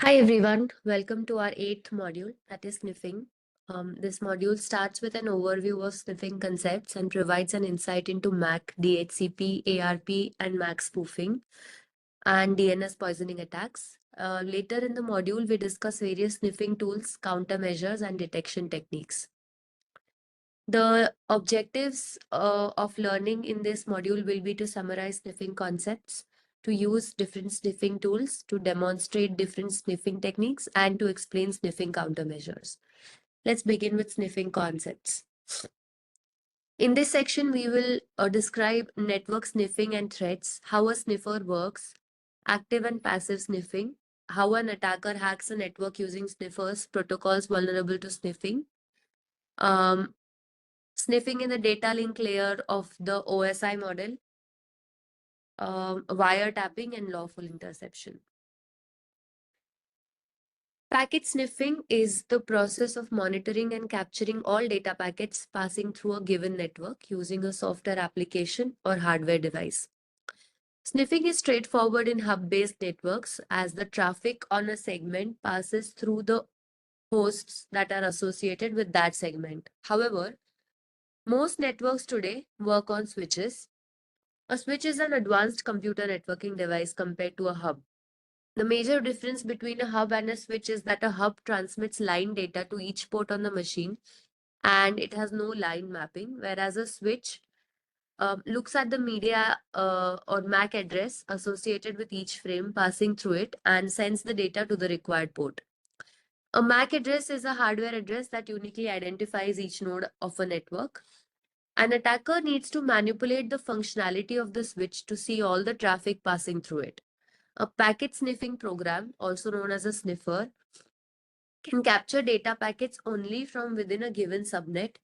Hi everyone, welcome to our eighth module, that is sniffing. This module starts with an overview of sniffing concepts and provides an insight into MAC, DHCP, ARP, and MAC spoofing and DNS poisoning attacks. Later in the module, we discuss various sniffing tools, countermeasures, and detection techniques. The objectives of learning in this module will be to summarize sniffing concepts, to use different sniffing tools, to demonstrate different sniffing techniques, and to explain sniffing countermeasures. Let's begin with sniffing concepts. In this section, we will describe network sniffing and threats, how a sniffer works, active and passive sniffing, how an attacker hacks a network using sniffers, protocols vulnerable to sniffing, um, sniffing in the data link layer of the OSI model, wiretapping, and lawful interception. Packet sniffing is the process of monitoring and capturing all data packets passing through a given network using a software application or hardware device. Sniffing is straightforward in hub-based networks as the traffic on a segment passes through the hosts that are associated with that segment. However, most networks today work on switches. A switch is an advanced computer networking device compared to a hub. The major difference between a hub and a switch is that a hub transmits line data to each port on the machine and it has no line mapping, whereas a switch looks at the media or MAC address associated with each frame passing through it and sends the data to the required port. A MAC address is a hardware address that uniquely identifies each node of a network. An attacker needs to manipulate the functionality of the switch to see all the traffic passing through it. A packet sniffing program, also known as a sniffer, can capture data packets only from within a given subnet,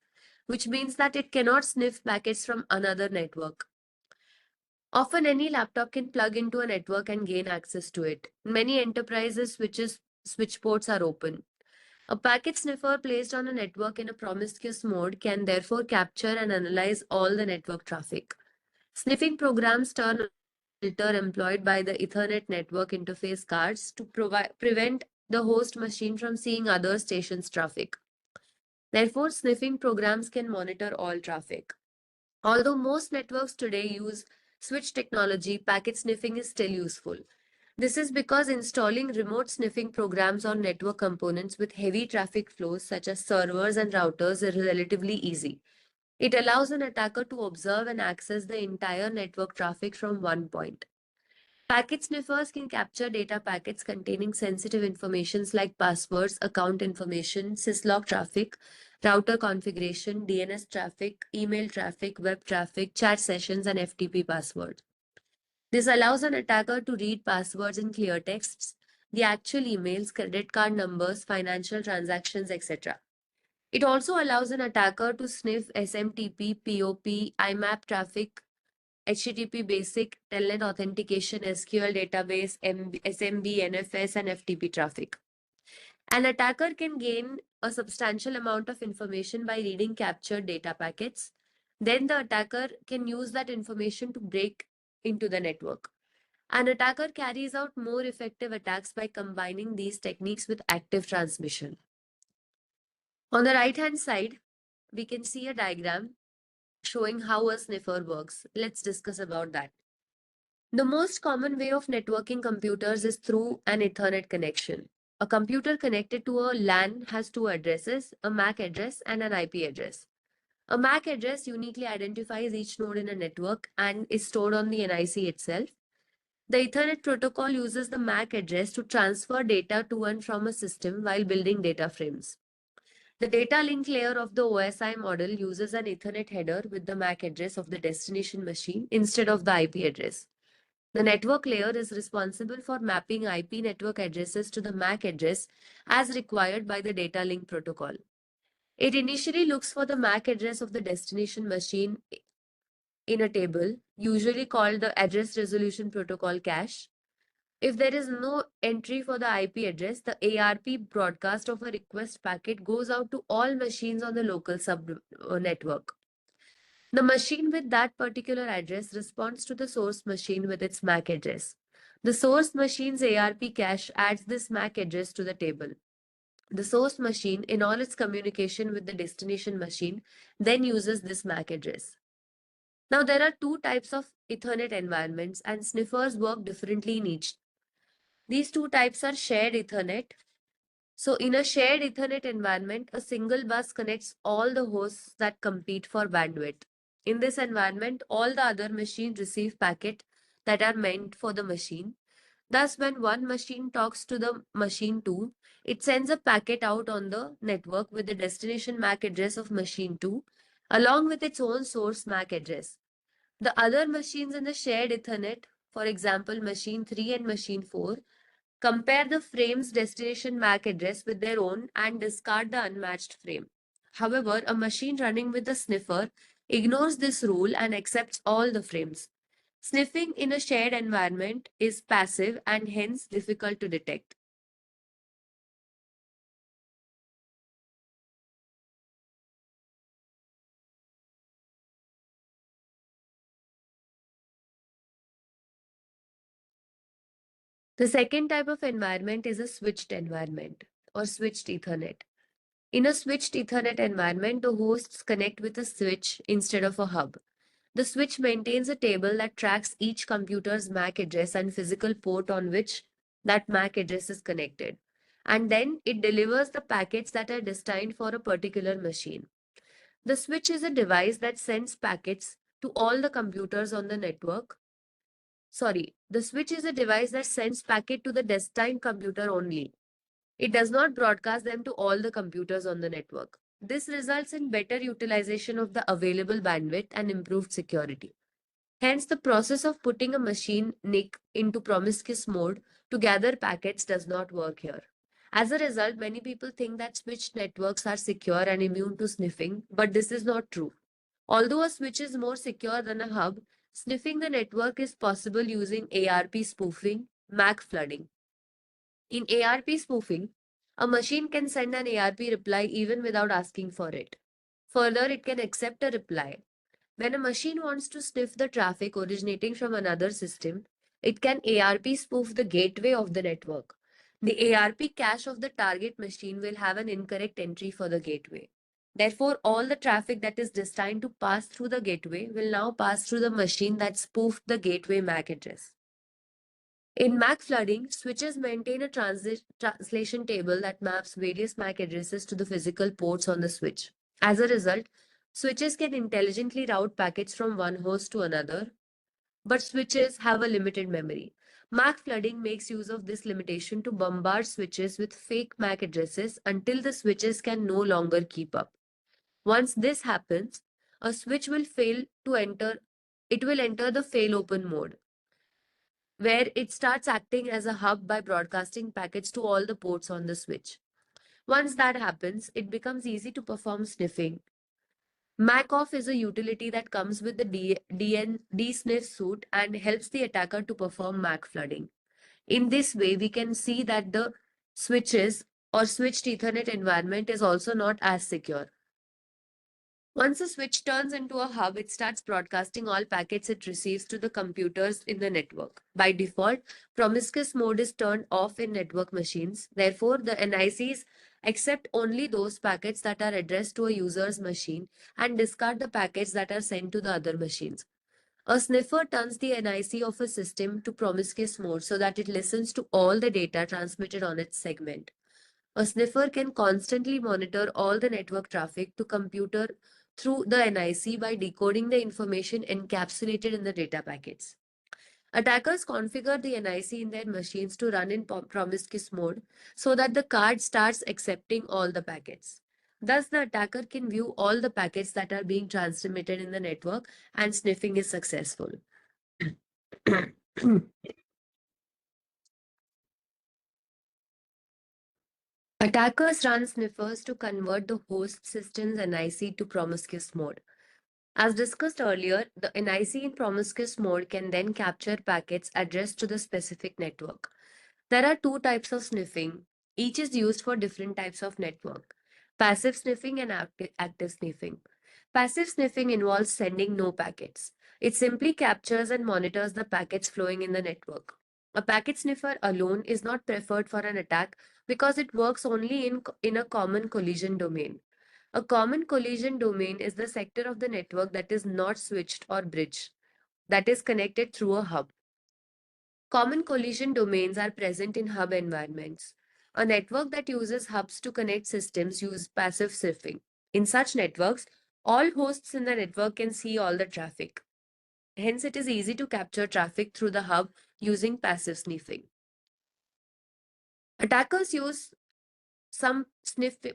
which means that it cannot sniff packets from another network. Often, any laptop can plug into a network and gain access to it. Many enterprises switch ports are open. A packet sniffer placed on a network in a promiscuous mode can therefore capture and analyze all the network traffic. Sniffing programs turn on a filter employed by the Ethernet network interface cards to prevent the host machine from seeing other stations' traffic. Therefore, sniffing programs can monitor all traffic. Although most networks today use switch technology, packet sniffing is still useful. This is because installing remote sniffing programs on network components with heavy traffic flows, such as servers and routers, is relatively easy. It allows an attacker to observe and access the entire network traffic from one point. Packet sniffers can capture data packets containing sensitive information like passwords, account information, syslog traffic, router configuration, DNS traffic, email traffic, web traffic, chat sessions, and FTP passwords. This allows an attacker to read passwords in clear texts, the actual emails, credit card numbers, financial transactions, etc. It also allows an attacker to sniff SMTP, POP, IMAP traffic, HTTP basic, Telnet authentication, SQL database, SMB, NFS, and FTP traffic. An attacker can gain a substantial amount of information by reading captured data packets. Then the attacker can use that information to break into the network. An attacker carries out more effective attacks by combining these techniques with active transmission. On the right-hand side, we can see a diagram showing how a sniffer works. Let's discuss about that. The most common way of networking computers is through an Ethernet connection. A computer connected to a LAN has two addresses, a MAC address and an IP address. A MAC address uniquely identifies each node in a network and is stored on the NIC itself. The Ethernet protocol uses the MAC address to transfer data to and from a system while building data frames. The data link layer of the OSI model uses an Ethernet header with the MAC address of the destination machine instead of the IP address. The network layer is responsible for mapping IP network addresses to the MAC address as required by the data link protocol. It initially looks for the MAC address of the destination machine in a table, usually called the Address Resolution Protocol cache. If there is no entry for the IP address, the ARP broadcast of a request packet goes out to all machines on the local network. The machine with that particular address responds to the source machine with its MAC address. The source machine's ARP cache adds this MAC address to the table. The source machine, in all its communication with the destination machine, then uses this MAC address. Now, there are two types of Ethernet environments, and sniffers work differently in each. These two types are shared Ethernet. So, in a shared Ethernet environment, a single bus connects all the hosts that compete for bandwidth. In this environment, all the other machines receive packets that are meant for the machine. Thus, when one machine talks to the machine 2, it sends a packet out on the network with the destination MAC address of machine 2, along with its own source MAC address. The other machines in the shared Ethernet, for example, machine 3 and machine 4, compare the frame's destination MAC address with their own and discard the unmatched frame. However, a machine running with a sniffer ignores this rule and accepts all the frames. Sniffing in a shared environment is passive and hence difficult to detect. The second type of environment is a switched environment or switched Ethernet. In a switched Ethernet environment, the hosts connect with a switch instead of a hub. The switch maintains a table that tracks each computer's MAC address and physical port on which that MAC address is connected. And then it delivers the packets that are destined for a particular machine. The switch is a device that sends packets to all the computers on the network. Sorry, the switch is a device that sends packet to the destined computer only. It does not broadcast them to all the computers on the network. This results in better utilization of the available bandwidth and improved security. Hence, the process of putting a machine NIC into promiscuous mode to gather packets does not work here. As a result, many people think that switched networks are secure and immune to sniffing, but this is not true. Although a switch is more secure than a hub, sniffing the network is possible using ARP spoofing, MAC flooding. In ARP spoofing, a machine can send an ARP reply even without asking for it. Further, it can accept a reply. When a machine wants to sniff the traffic originating from another system, it can ARP spoof the gateway of the network. The ARP cache of the target machine will have an incorrect entry for the gateway. Therefore, all the traffic that is destined to pass through the gateway will now pass through the machine that spoofed the gateway MAC address. In MAC flooding, switches maintain a translation table that maps various MAC addresses to the physical ports on the switch. As a result, switches can intelligently route packets from one host to another, but switches have a limited memory. MAC flooding makes use of this limitation to bombard switches with fake MAC addresses until the switches can no longer keep up. Once this happens, a switch will fail to enter, it will enter the fail open mode, where it starts acting as a hub by broadcasting packets to all the ports on the switch. Once that happens, it becomes easy to perform sniffing. MacOff is a utility that comes with the DSNIF suite and helps the attacker to perform MAC flooding. In this way, we can see that the switches or switched Ethernet environment is also not as secure. Once a switch turns into a hub, it starts broadcasting all packets it receives to the computers in the network. By default, promiscuous mode is turned off in network machines. Therefore, the NICs accept only those packets that are addressed to a user's machine and discard the packets that are sent to the other machines. A sniffer turns the NIC of a system to promiscuous mode so that it listens to all the data transmitted on its segment. A sniffer can constantly monitor all the network traffic to computer through the NIC by decoding the information encapsulated in the data packets. Attackers configure the NIC in their machines to run in promiscuous mode so that the card starts accepting all the packets. Thus, the attacker can view all the packets that are being transmitted in the network and sniffing is successful. Attackers run sniffers to convert the host system's NIC to promiscuous mode. As discussed earlier, the NIC in promiscuous mode can then capture packets addressed to the specific network. There are two types of sniffing. Each is used for different types of network. Passive sniffing and active sniffing. Passive sniffing involves sending no packets. It simply captures and monitors the packets flowing in the network. A packet sniffer alone is not preferred for an attack because it works only in a common collision domain. A common collision domain is the sector of the network that is not switched or bridged, that is connected through a hub. Common collision domains are present in hub environments. A network that uses hubs to connect systems use passive sniffing. In such networks, all hosts in the network can see all the traffic. Hence, it is easy to capture traffic through the hub using passive sniffing. Attackers use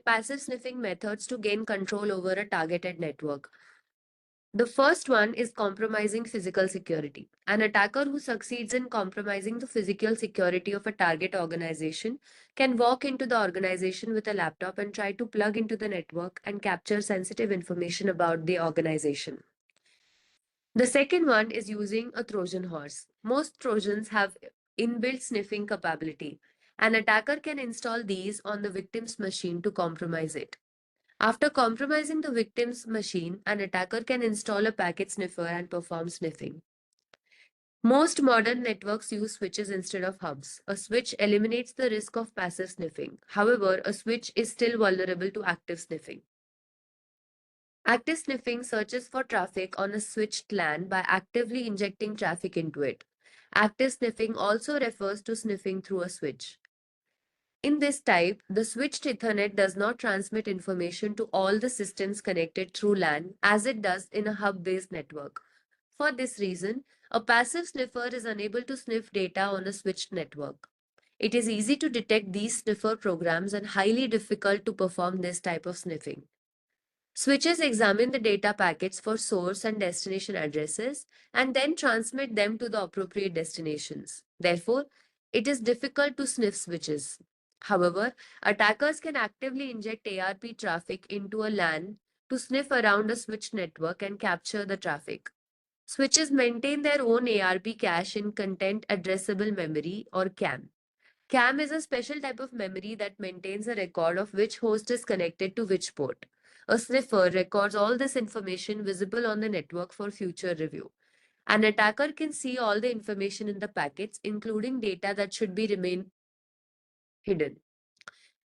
passive sniffing methods to gain control over a targeted network. The first one is compromising physical security. An attacker who succeeds in compromising the physical security of a target organization can walk into the organization with a laptop and try to plug into the network and capture sensitive information about the organization. The second one is using a Trojan horse. Most Trojans have inbuilt sniffing capability. An attacker can install these on the victim's machine to compromise it. After compromising the victim's machine, an attacker can install a packet sniffer and perform sniffing. Most modern networks use switches instead of hubs. A switch eliminates the risk of passive sniffing. However, a switch is still vulnerable to active sniffing. Active sniffing searches for traffic on a switched LAN by actively injecting traffic into it. Active sniffing also refers to sniffing through a switch. In this type, the switched Ethernet does not transmit information to all the systems connected through LAN as it does in a hub-based network. For this reason, a passive sniffer is unable to sniff data on a switched network. It is easy to detect these sniffer programs and highly difficult to perform this type of sniffing. Switches examine the data packets for source and destination addresses and then transmit them to the appropriate destinations. Therefore, it is difficult to sniff switches. However, attackers can actively inject ARP traffic into a LAN to sniff around a switch network and capture the traffic. Switches maintain their own ARP cache in Content Addressable Memory or CAM. CAM is a special type of memory that maintains a record of which host is connected to which port. A sniffer records all this information visible on the network for future review. An attacker can see all the information in the packets, including data that should be remain hidden.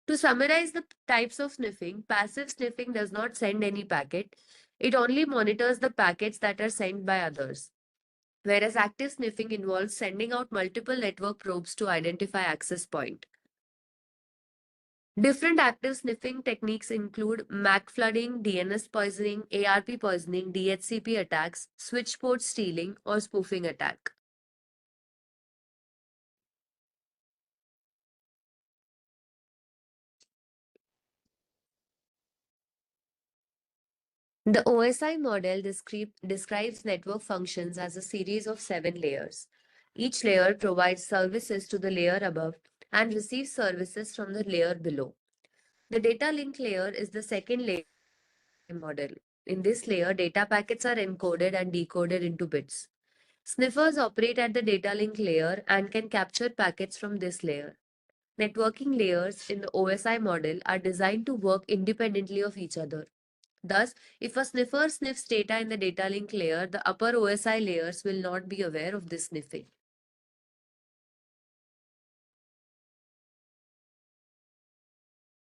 To summarize the types of sniffing, passive sniffing does not send any packet. It only monitors the packets that are sent by others. Whereas active sniffing involves sending out multiple network probes to identify access point. Different active sniffing techniques include MAC flooding, DNS poisoning, ARP poisoning, DHCP attacks, switch port stealing, or spoofing attack. The OSI model describes network functions as a series of 7 layers. Each layer provides services to the layer above and receives services from the layer below. The data link layer is the second layer model. In this layer, data packets are encoded and decoded into bits. Sniffers operate at the data link layer and can capture packets from this layer. Networking layers in the OSI model are designed to work independently of each other. Thus, if a sniffer sniffs data in the data link layer, the upper OSI layers will not be aware of this sniffing.